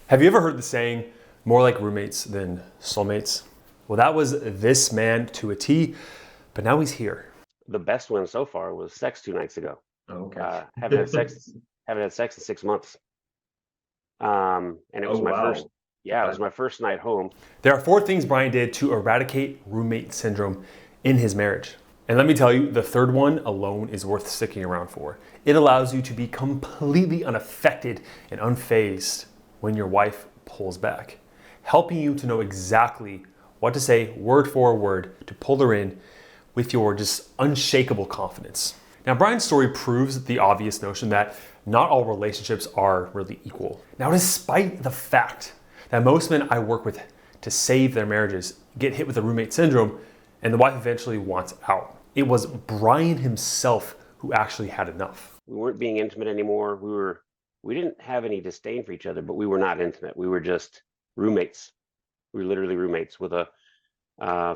Have you ever heard the saying, more like roommates than soulmates? Well, that was this man to a T, but now he's here. The best one so far was sex 2 nights ago. Oh, okay. Haven't had sex in 6 months. And it Oh, was my first, wow. yeah, it was my first night home. There are 4 things Brian did to eradicate roommate syndrome in his marriage. And let me tell you, the third one alone is worth sticking around for. It allows you to be completely unaffected and unfazed when your wife pulls back, helping you to know exactly what to say word for word to pull her in with your just unshakable confidence. Now, Brian's story proves the obvious notion that not all relationships are really equal. Now, despite the fact that most men I work with to save their marriages get hit with the roommate syndrome and the wife eventually wants out, it was Brian himself who actually had enough. We weren't being intimate anymore. We didn't have any disdain for each other, but we were not intimate. We were just roommates. We were literally roommates with a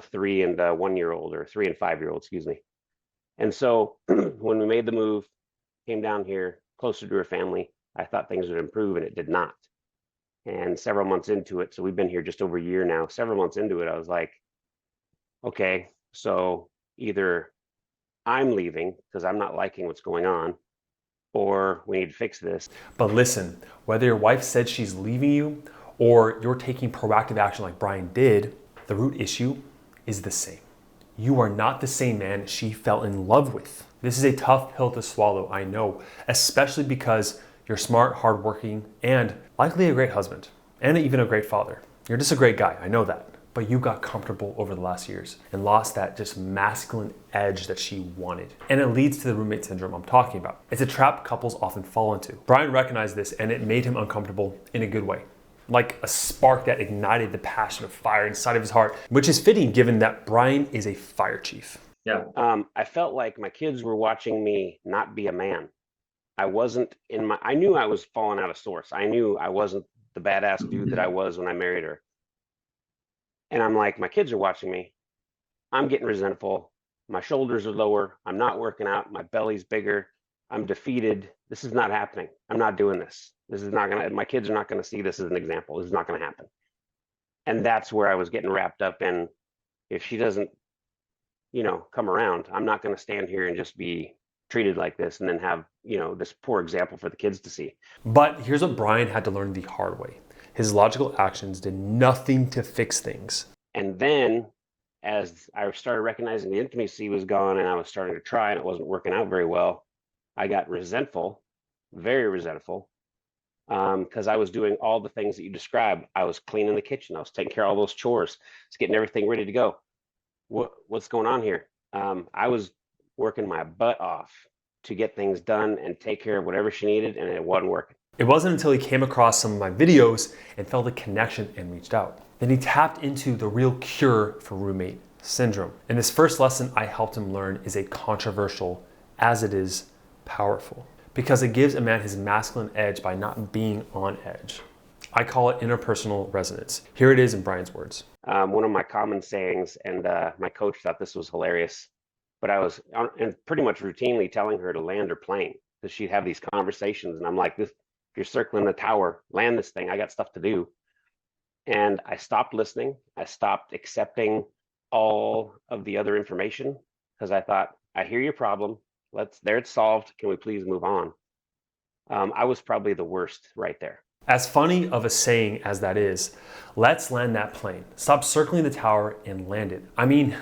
3 and 1 year old, or 3 and 5 year old, excuse me. And so when we made the move, came down here closer to her family, I thought things would improve, and it did not. And several months into it, so we've been here just over a year now, several months into it, I was like, okay, so either I'm leaving because I'm not liking what's going on, or we need to fix this. But listen, whether your wife said she's leaving you or you're taking proactive action like Brian did, the root issue is the same. You are not the same man she fell in love with. This is a tough pill to swallow, I know, especially because you're smart, hardworking, and likely a great husband, and even a great father. You're just a great guy, I know that. But you got comfortable over the last years and lost that just masculine edge that she wanted. And it leads to the roommate syndrome I'm talking about. It's a trap couples often fall into. Brian recognized this, and it made him uncomfortable in a good way. Like a spark that ignited the passion of fire inside of his heart, which is fitting given that Brian is a fire chief. Yeah. I felt like my kids were watching me not be a man. I knew I was falling out of sorts. I knew I wasn't the badass dude that I was when I married her. And I'm like, my kids are watching me. I'm getting resentful. My shoulders are lower. I'm not working out. My belly's bigger. I'm defeated. This is not happening. I'm not doing this. My kids are not going to see this as an example. This is not going to happen. And that's where I was getting wrapped up in, if she doesn't, come around, I'm not going to stand here and just be treated like this and then have, this poor example for the kids to see. But here's what Brian had to learn the hard way. His logical actions did nothing to fix things. And then as I started recognizing the intimacy was gone and I was starting to try and it wasn't working out very well, I got resentful, very resentful, because I was doing all the things that you described. I was cleaning the kitchen. I was taking care of all those chores. I was getting everything ready to go. What's going on here? I was working my butt off to get things done and take care of whatever she needed, and it wasn't working. It wasn't until he came across some of my videos and felt a connection and reached out. Then he tapped into the real cure for roommate syndrome. And this first lesson I helped him learn is a controversial as it is powerful, because it gives a man his masculine edge by not being on edge. I call it interpersonal resonance. Here it is in Brian's words. One of my common sayings, and my coach thought this was hilarious, but I was and pretty much routinely telling her to land her plane, because she'd have these conversations, and I'm like, if you're circling the tower, land this thing. I got stuff to do. And I stopped listening. I stopped accepting all of the other information, because I thought, I hear your problem. There it's solved. Can we please move on? I was probably the worst right there. As funny of a saying as that is, let's land that plane. Stop circling the tower and land it. I mean,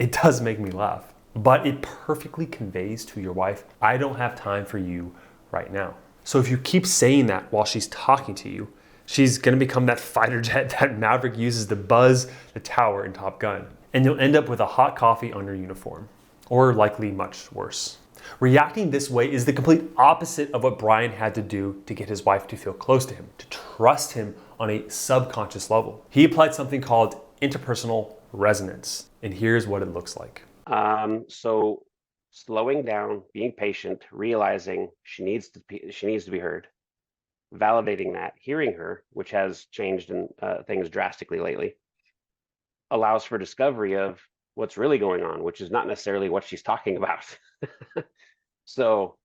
it does make me laugh, but it perfectly conveys to your wife, I don't have time for you right now. So if you keep saying that while she's talking to you, she's gonna become that fighter jet that Maverick uses to buzz the tower in Top Gun. And you'll end up with a hot coffee on your uniform, or likely much worse. Reacting this way is the complete opposite of what Brian had to do to get his wife to feel close to him, to trust him on a subconscious level. He applied something called interpersonal resonance, and here's what it looks like. So slowing down, being patient, realizing she needs to be heard, validating that, hearing her, which has changed in things drastically lately, allows for discovery of what's really going on, which is not necessarily what she's talking about. So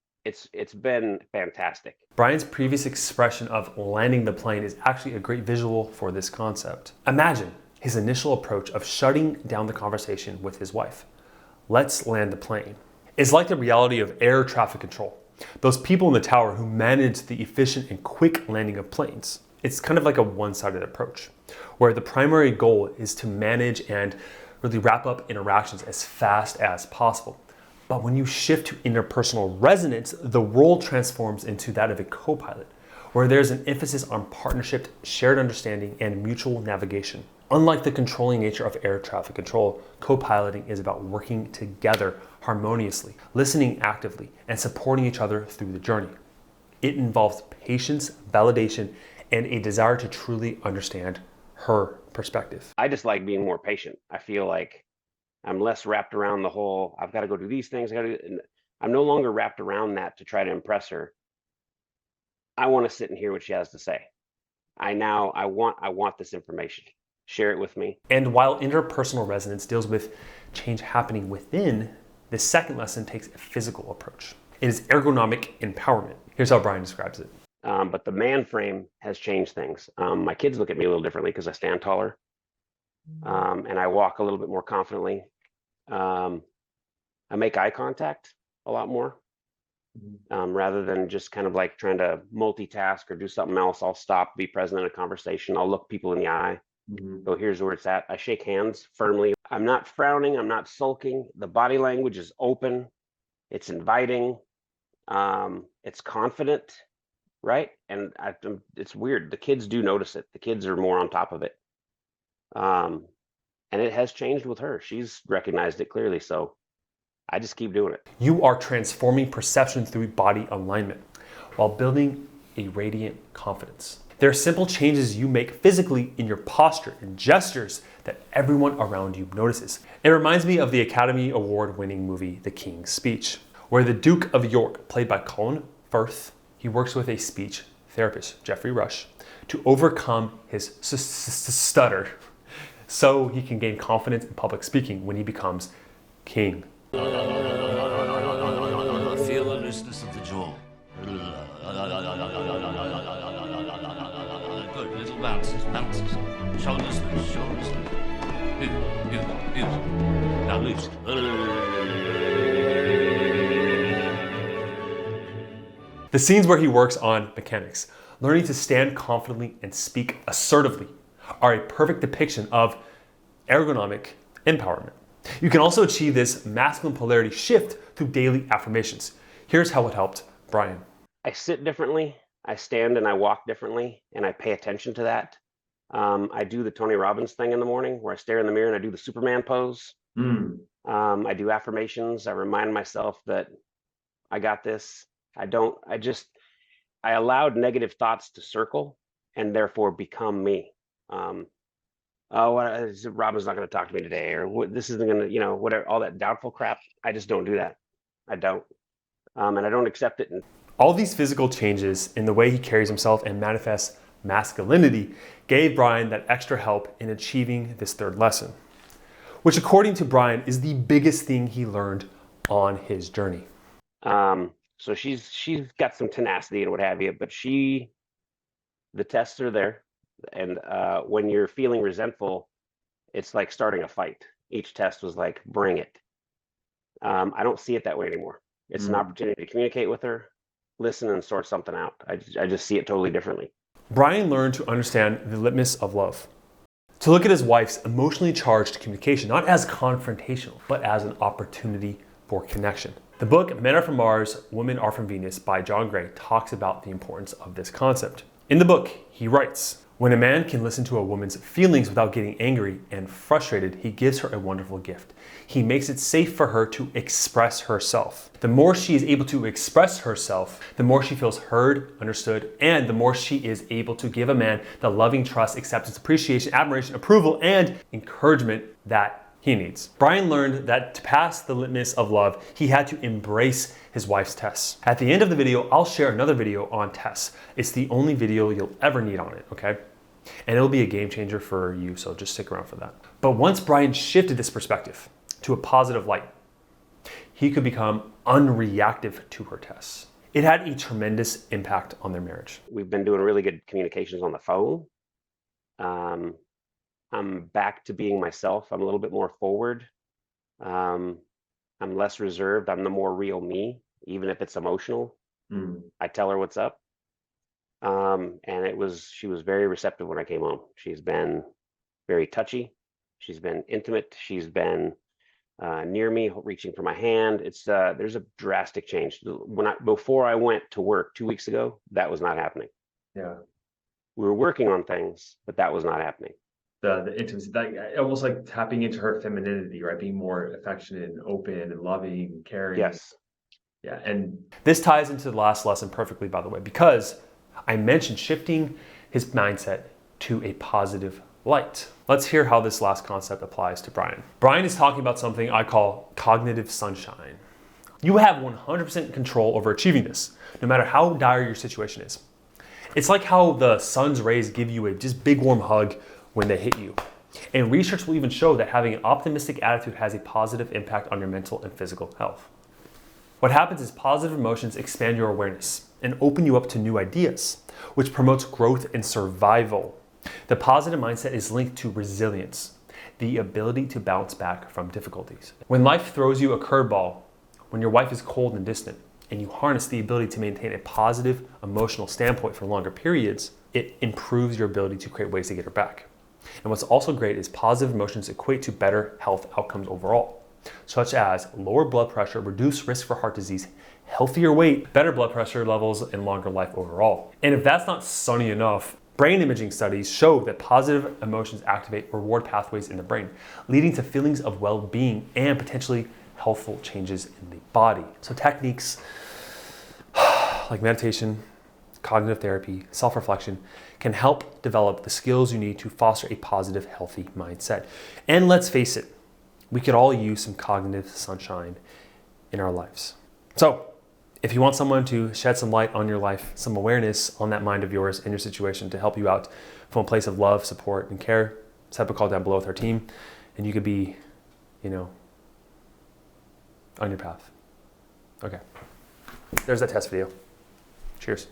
it's been fantastic. Brian's previous expression of landing the plane is actually a great visual for this concept. Imagine his initial approach of shutting down the conversation with his wife. Let's land the plane. It's like the reality of air traffic control. Those people in the tower who manage the efficient and quick landing of planes. It's kind of like a one-sided approach, where the primary goal is to manage and really wrap up interactions as fast as possible. But when you shift to interpersonal resonance, the role transforms into that of a co-pilot, where there's an emphasis on partnership, shared understanding, and mutual navigation. Unlike the controlling nature of air traffic control, co-piloting is about working together harmoniously, listening actively, and supporting each other through the journey. It involves patience, validation, and a desire to truly understand her perspective. I just like being more patient. I feel like I'm less wrapped around the whole, I've got to go do these things. I'm no longer wrapped around that to try to impress her. I want to sit and hear what she has to say. I want this information. Share it with me. And while interpersonal resonance deals with change happening within, the second lesson takes a physical approach. It is ergonomic empowerment. Here's how Brian describes it. But the man frame has changed things. My kids look at me a little differently because I stand taller, and I walk a little bit more confidently. I make eye contact a lot more, rather than just kind of like trying to multitask or do something else. I'll stop, be present in a conversation. I'll look people in the eye. So here's where it's at. I shake hands firmly. I'm not frowning. I'm not sulking. The body language is open. It's inviting. It's confident, right? And it's weird. The kids do notice it. The kids are more on top of it. And it has changed with her. She's recognized it clearly. So I just keep doing it. You are transforming perception through body alignment while building a radiant confidence. There are simple changes you make physically in your posture and gestures that everyone around you notices. It reminds me of the Academy Award-winning movie, The King's Speech, where the Duke of York, played by Colin Firth, he works with a speech therapist, Geoffrey Rush, to overcome his stutter so he can gain confidence in public speaking when he becomes king. Feel the looseness of the jaw. Good, little bounces. Shoulders loose. Good. Now loose. The scenes where he works on mechanics, learning to stand confidently and speak assertively, are a perfect depiction of ergonomic empowerment. You can also achieve this masculine polarity shift through daily affirmations. Here's how it helped Brian. I sit differently. I stand and I walk differently, and I pay attention to that. I do the Tony Robbins thing in the morning where I stare in the mirror and I do the Superman pose. I do affirmations. I remind myself that I got this. I allowed negative thoughts to circle and therefore become me. Robin's not going to talk to me today, or this isn't going to, whatever, all that doubtful crap. I just don't do that. I don't. And I don't accept it. All these physical changes in the way he carries himself and manifests masculinity gave Brian that extra help in achieving this third lesson, which according to Brian is the biggest thing he learned on his journey. So she's got some tenacity and what have you, but the tests are there. And when you're feeling resentful, it's like starting a fight. Each test was like, bring it. I don't see it that way anymore. It's an opportunity to communicate with her, listen, and sort something out. I just see it totally differently. Brian learned to understand the litmus of love, to look at his wife's emotionally charged communication not as confrontational, but as an opportunity for connection. The book Men Are From Mars, Women Are From Venus by John Gray talks about the importance of this concept. In the book, he writes, "When a man can listen to a woman's feelings without getting angry and frustrated, he gives her a wonderful gift. He makes it safe for her to express herself. The more she is able to express herself, the more she feels heard, understood, and the more she is able to give a man the loving trust, acceptance, appreciation, admiration, approval, and encouragement that he needs." Brian learned that to pass the litmus of love, he had to embrace his wife's tests. At the end of the video, I'll share another video on tests. It's the only video you'll ever need on it, okay? And it'll be a game changer for you, so just stick around for that. But once Brian shifted this perspective to a positive light, he could become unreactive to her tests. It had a tremendous impact on their marriage. We've been doing really good communications on the phone. I'm back to being myself. I'm a little bit more forward. I'm less reserved. I'm the more real me, even if it's emotional. I tell her what's up. And she was very receptive when I came home. She's been very touchy. She's been intimate. She's been near me, reaching for my hand. There's a drastic change. Before I went to work 2 weeks ago, that was not happening. Yeah. We were working on things, but that was not happening. The intimacy, almost like tapping into her femininity, right? Being more affectionate and open and loving and caring. Yes. Yeah, and this ties into the last lesson perfectly, by the way, because I mentioned shifting his mindset to a positive light. Let's hear how this last concept applies to Brian. Brian is talking about something I call cognitive sunshine. You have 100% control over achieving this, no matter how dire your situation is. It's like how the sun's rays give you a just big warm hug when they hit you. And research will even show that having an optimistic attitude has a positive impact on your mental and physical health. What happens is positive emotions expand your awareness and open you up to new ideas, which promotes growth and survival. The positive mindset is linked to resilience, the ability to bounce back from difficulties. When life throws you a curveball, when your wife is cold and distant, and you harness the ability to maintain a positive emotional standpoint for longer periods, it improves your ability to create ways to get her back. And what's also great is positive emotions equate to better health outcomes overall, such as lower blood pressure, reduced risk for heart disease, healthier weight, better blood pressure levels, and longer life overall. And if that's not sunny enough, brain imaging studies show that positive emotions activate reward pathways in the brain, leading to feelings of well-being and potentially healthful changes in the body. So techniques like meditation, cognitive therapy, self-reflection can help develop the skills you need to foster a positive, healthy mindset. And let's face it, we could all use some cognitive sunshine in our lives. So if you want someone to shed some light on your life, some awareness on that mind of yours and your situation to help you out from a place of love, support, and care, set up a call down below with our team, and you could be, on your path. Okay. There's that test video. Cheers.